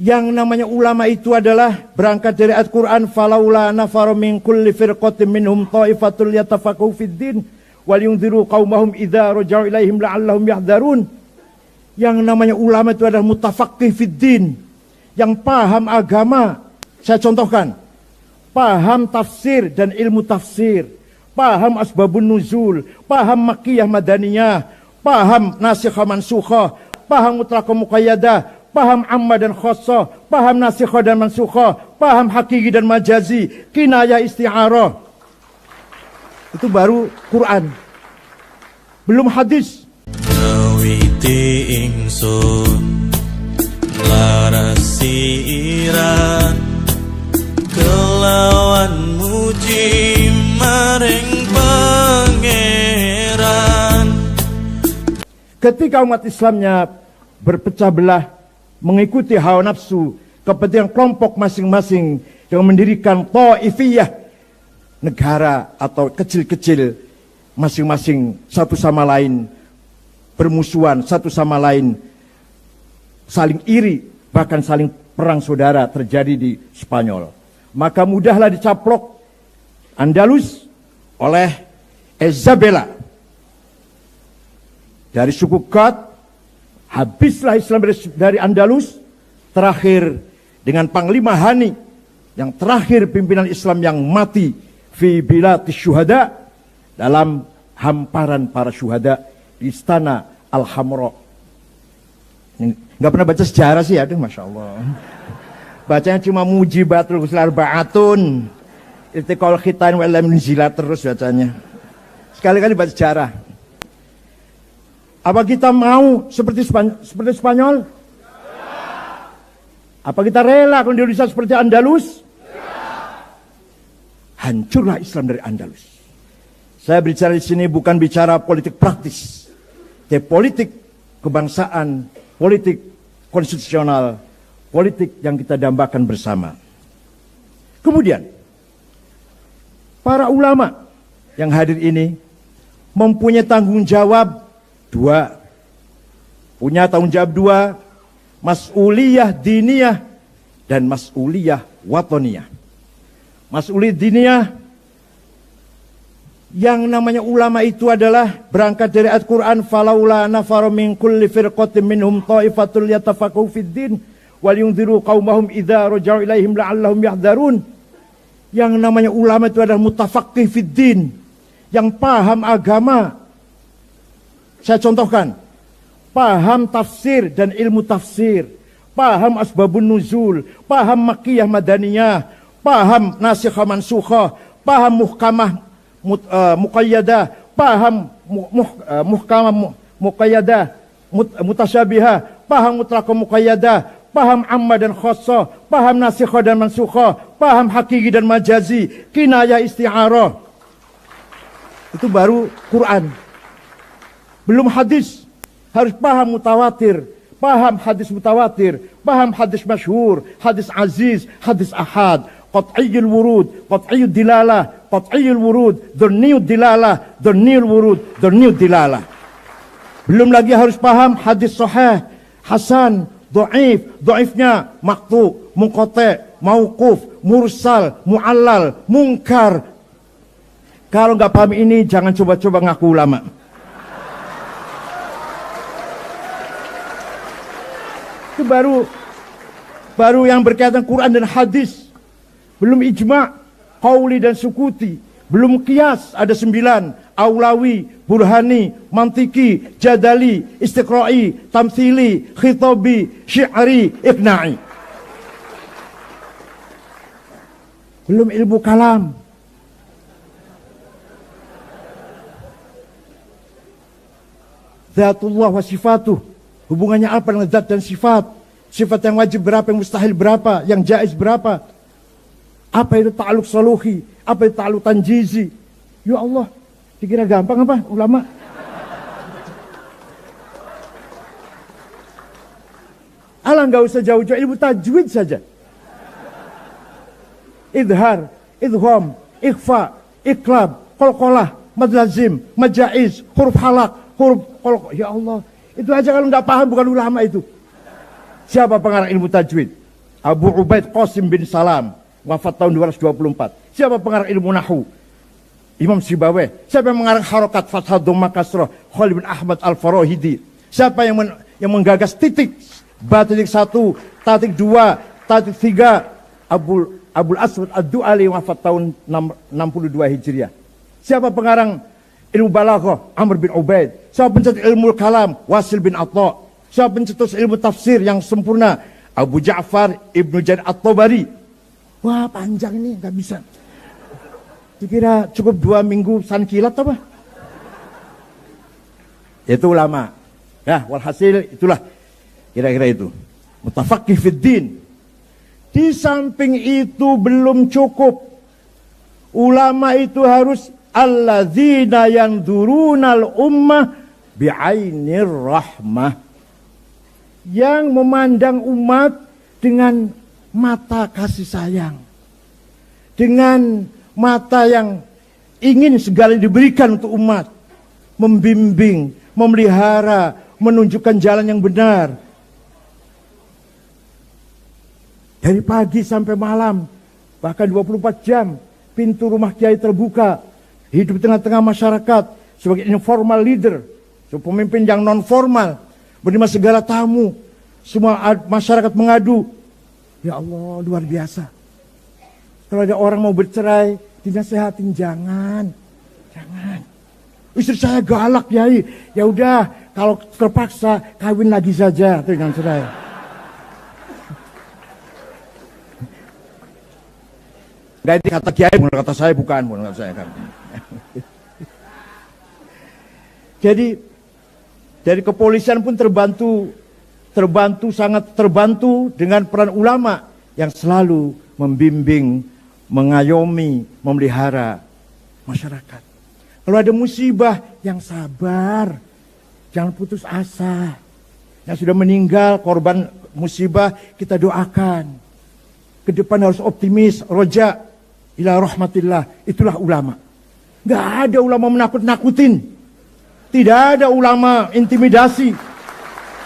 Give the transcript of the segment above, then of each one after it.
Yang namanya ulama itu adalah berangkat dari Al-Quran, falaula nafaru min kulli firqatin minhum ta'ifatul yatafaqahu fid din wal yunziru qaumahum idza raja'u ilaihim la'allahum yahdharun. Yang namanya ulama itu adalah mutafaqih fid din, yang paham agama. Saya contohkan, paham tafsir dan ilmu tafsir, paham asbabun nuzul, paham makkiyah madaniyah, paham nasikhah mansukhah, paham mutlaqah muqayyadah, paham amma dan khossah, paham nasikhah dan mansukhah, paham hakiki dan majazi, kinayah isti'arah. Itu baru Quran, belum hadis. Nawiti ingsun larasi iran kelawan muji maring pangeran. Ketika umat Islamnya berpecah belah mengikuti hawa nafsu, kepentingan kelompok masing-masing yang mendirikan Taifiyah, negara atau kecil-kecil masing-masing satu sama lain bermusuhan, satu sama lain saling iri, bahkan saling perang saudara terjadi di Spanyol. Maka mudahlah dicaplok Andalus oleh Isabella dari suku Gad. Habislah Islam dari Andalus, terakhir dengan Panglima Hani, yang terakhir pimpinan Islam yang mati fi bilatis syuhada, dalam hamparan para syuhada di istana Al-Hamra. Nggak pernah baca sejarah sih, aduh Masya Allah. Bacanya cuma mujibatul ghuslar ba'atun, irtiqal khitan wa lam nzilat terus bacanya. Sekali-kali baca sejarah. Apa kita mau seperti Spanyol? Apa kita rela kalau Indonesia seperti Andalus? Hancurlah Islam dari Andalus. Saya bicara di sini bukan bicara politik praktis, tapi politik kebangsaan, politik konstitusional, politik yang kita dambakan bersama. Kemudian, para ulama yang hadir ini mempunyai tanggung jawab dua. Punya tanggung jawab dua, mas'uliyah diniyah dan mas'uliyah watoniyah. Mas'uliyah diniyah, yang namanya ulama itu adalah berangkat dari Al-Quran, falaula nafaru min kulli firqatin minhum ta'ifatul yatafaqahu fid din wal yunziru qaumahum idza raja'u ilaihim la'allahum yahdharun. Yang namanya ulama itu adalah mutafaqih fid din, yang paham agama. Saya contohkan, paham tafsir dan ilmu tafsir, paham asbabun nuzul, paham makkiyah madaniyah, paham nasikhah mansukhah, paham muhkamah muqayyadah, paham muhkamah muqayyadah, mutasyabihah, paham mutlaqah muqayyadah, paham amma dan khossah, paham nasikhah dan mansukhah, paham hakiki dan majazi, kinayah isti'arah. Itu baru Quran, belum hadis. Harus paham mutawatir, paham hadis mutawatir, paham hadis masyhur, hadis aziz, hadis ahad, qat'iyyul wurud, qat'iyyud dilalah, qat'iyyul wurud, dhanniyud dilalah, dhanniyul wurud, dhanniyud dilalah. Belum lagi harus paham hadis sahih, hasan, dhaif, dhaifnya maqtu, munqati', mauquf, mursal, mu'allal, munkar. Kalau nggak paham ini, jangan coba-coba ngaku ulama. Itu baru yang berkaitan Quran dan hadis. Belum ijma', qauli dan sukuti. Belum qiyas, ada 9. Aulawi, burhani, mantiki, jadali, istiqra'i, tamthili, khitabi, syi'ri, iqna'i. Belum ilmu kalam. Zatullah wa sifatuh. Hubungannya apa dengan zat dan sifat? Sifat yang wajib berapa, yang mustahil berapa, yang jaiz berapa? Apa itu ta'aluk saluhi? Apa itu ta'aluk tanjizi? Ya Allah, dikira gampang apa ulama? Alah, nggak usah jauh-jauh, ilmu tajwid saja. Idhar, idgham, ikhfa, iklab, qalqalah, mad lazim, mad jaiz, huruf halak, huruf qalqalah. Ya Allah, itu aja kalau nggak paham bukan ulama itu. Siapa pengarang ilmu tajwid? Abu Ubaid Qasim bin Salam, wafat tahun 224. Siapa pengarang ilmu Nahwu? Imam Sibawayh. Siapa yang mengarang harokat fathah dhamma kasrah? Khalid bin Ahmad Al-Farahidi. Siapa yang menggagas titik? Ba titik 1, titik 2, titik 3. Abul Aswad Ad-Du'ali, wafat tahun 62 Hijriah. Siapa pengarang ilmu balaghah? Amr bin Ubaid. Siapa pencetus ilmu kalam? Wasil bin Atta. Siapa pencetus ilmu tafsir yang sempurna? Abu Ja'far Ibnu Jarir At-Tabari. Wah, panjang ini, nggak bisa. Dikira cukup 2 minggu sankilat apa? Itu ulama. Ya, walhasil itulah kira-kira itu. Mutafaqih fid din. Di samping itu belum cukup. Ulama itu harus alladzina yanzurunal ummah bi'ainir rahmah. Yang memandang umat dengan mata kasih sayang. Dengan mata yang ingin segala diberikan untuk umat. Membimbing, memelihara, menunjukkan jalan yang benar. Dari pagi sampai malam, bahkan 24 jam, pintu rumah kiai terbuka. Hidup di tengah-tengah masyarakat sebagai informal leader, sebagai pemimpin yang non formal, menerima segala tamu. Semua masyarakat mengadu. Ya Allah, luar biasa. Kalau ada orang mau bercerai, dinasehatin, jangan. Istri saya galak, Yai. Ya udah, kalau terpaksa kawin lagi saja, dengan cerai. Enggak, ini kata Kiai, bukan kata saya, bukan kata saya kan. Jadi dari kepolisian pun sangat terbantu dengan peran ulama yang selalu membimbing, mengayomi, memelihara masyarakat. Kalau ada musibah, yang sabar, jangan putus asa. Yang sudah meninggal, korban musibah, kita doakan. Ke depan harus optimis, roja, ila rahmatillah. Itulah ulama. Gak ada ulama menakut-nakutin. Tidak ada ulama intimidasi.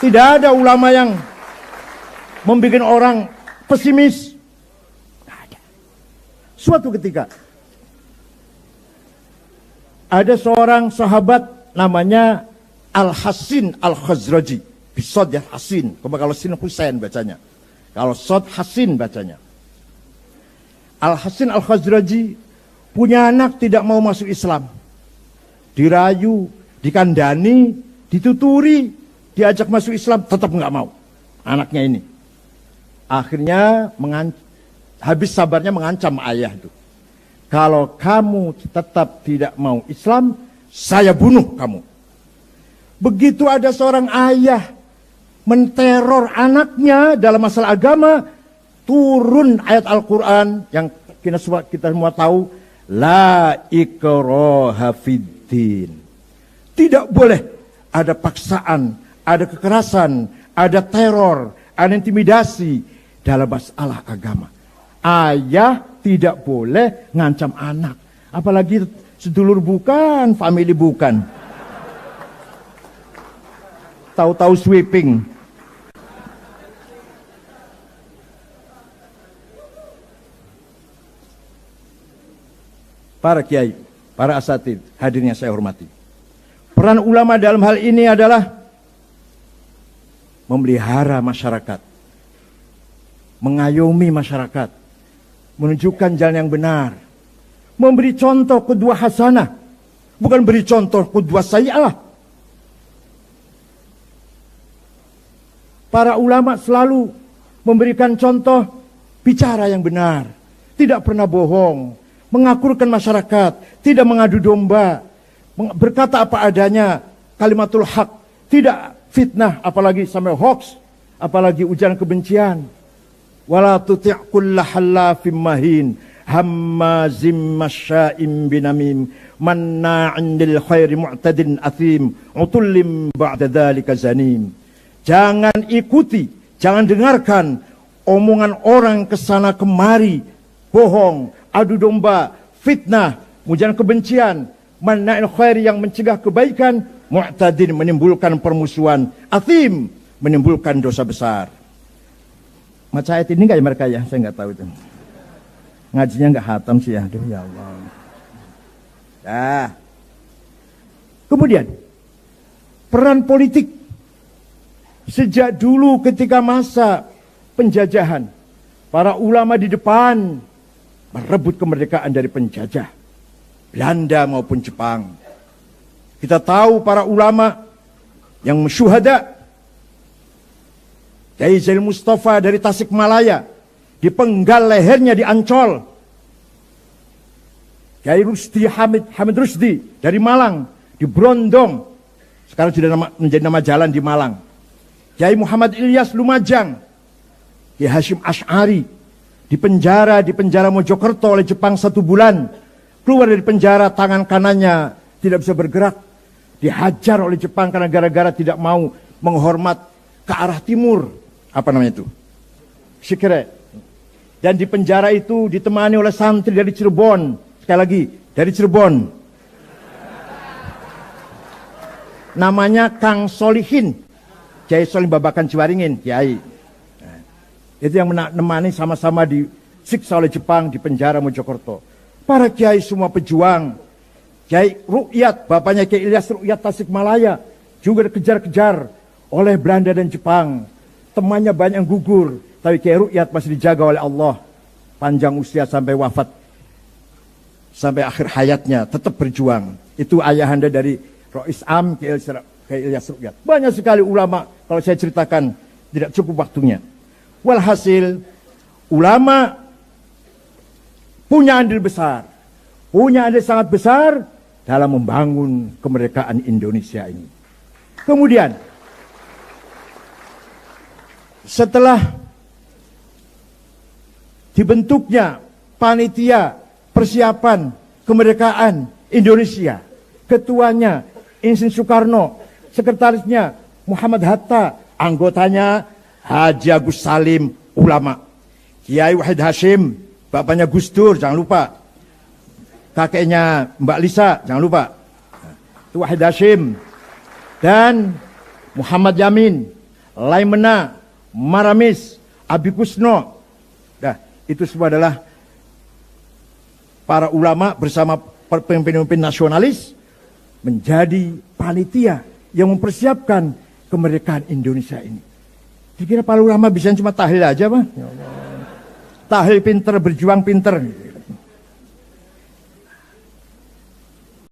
Tidak ada ulama yang membuat orang pesimis. Gak ada. Suatu ketika ada seorang sahabat namanya Al-Hasin Al-Khazraji. Bisod ya, Hasin. Kalau Sin Husain bacanya. Kalau Sod Hasin bacanya. Al-Hasin Al-Khazraji punya anak tidak mau masuk Islam. Dirayu, dikandani, dituturi, diajak masuk Islam, tetap nggak mau. Anaknya ini. Akhirnya habis sabarnya mengancam ayah itu. Kalau kamu tetap tidak mau Islam, saya bunuh kamu. Begitu ada seorang ayah menteror anaknya dalam masalah agama, turun ayat Al-Quran yang kita semua tahu, la ikraha fiddin. Tidak boleh ada paksaan, ada kekerasan, ada teror, ada intimidasi dalam masalah agama. Ayah tidak boleh ngancam anak, apalagi sedulur bukan, family bukan. Tahu-tahu sweeping. Para kiai, para asatid, hadirnya saya hormati. Peran ulama dalam hal ini adalah memelihara masyarakat, mengayomi masyarakat, menunjukkan jalan yang benar, memberi contoh qudwah hasanah, bukan beri contoh qudwah sayyi'ah. Para ulama selalu memberikan contoh bicara yang benar, tidak pernah bohong, mengakurkan masyarakat, tidak mengadu domba, berkata apa adanya, kalimatul haq, tidak fitnah, apalagi sampai hoax, apalagi ujaran kebencian. Wala tuti' kulla hallafim mahin, hammazim masya'im binamim, manna'in lil khairi mu'tadin athim, utullim ba'da dzalika zanim. Jangan ikuti, jangan dengarkan omongan orang kesana kemari, bohong, adu domba, fitnah, ujaran kebencian, manna'il khair yang mencegah kebaikan, mu'tadin menimbulkan permusuhan, athim menimbulkan dosa besar. Baca ayat ini enggak ya mereka ya? Saya enggak tahu itu. Ngajinya enggak hatam sih ya. Aduh ya Allah. Nah. Kemudian peran politik sejak dulu ketika masa penjajahan, para ulama di depan merebut kemerdekaan dari penjajah Belanda maupun Jepang. Kita tahu para ulama yang syuhada, Kiai Zainal Mustafa dari Tasikmalaya dipenggal lehernya di Ancol. Kiai Rusdi Hamid Rusdi dari Malang di Brondong, sekarang sudah menjadi nama jalan di Malang. Kiai Muhammad Ilyas Lumajang, Kiai Hashim Asy'ari di penjara Mojokerto oleh Jepang 1 bulan. Keluar dari penjara, tangan kanannya tidak bisa bergerak, dihajar oleh Jepang karena gara-gara tidak mau menghormat ke arah timur. Apa namanya itu? Shikere. Dan di penjara itu ditemani oleh santri dari Cirebon. Sekali lagi, dari Cirebon. Namanya Kang Solihin. Kiai Solihin Babakan Ciwaringin, Kiai. Nah, itu yang menemani sama-sama disiksa oleh Jepang di penjara Mojokerto. Para kiai semua pejuang. Kiai Rukyat, bapaknya Kiai Ilyas Rukyat Tasikmalaya, juga dikejar-kejar oleh Belanda dan Jepang. Temannya banyak yang gugur, tapi Kiai Rukyat masih dijaga oleh Allah. Panjang usia sampai wafat, sampai akhir hayatnya tetap berjuang. Itu ayahanda dari Rois Am, Kiai Ilyas Rukyat. Banyak sekali ulama, kalau saya ceritakan tidak cukup waktunya. Walhasil, ulama punya andil besar, punya andil sangat besar dalam membangun kemerdekaan Indonesia ini. Kemudian, setelah dibentuknya panitia persiapan kemerdekaan Indonesia, ketuanya Insinyur Soekarno, sekretarisnya Muhammad Hatta, anggotanya Haji Agus Salim, ulama. Kiai Wahid Hashim, bapaknya Gus Dur, jangan lupa. Kakeknya Mbak Lisa, jangan lupa. Itu Wahid Hashim. Dan Muhammad Yamin, Laimena, Maramis, Abi Kusno. Nah, itu semua adalah para ulama bersama pemimpin-pemimpin nasionalis menjadi panitia yang mempersiapkan kemerdekaan Indonesia ini. Dikira para ulama bisa cuma tahlil aja, Pak? Tahlil pinter, berjuang pinter.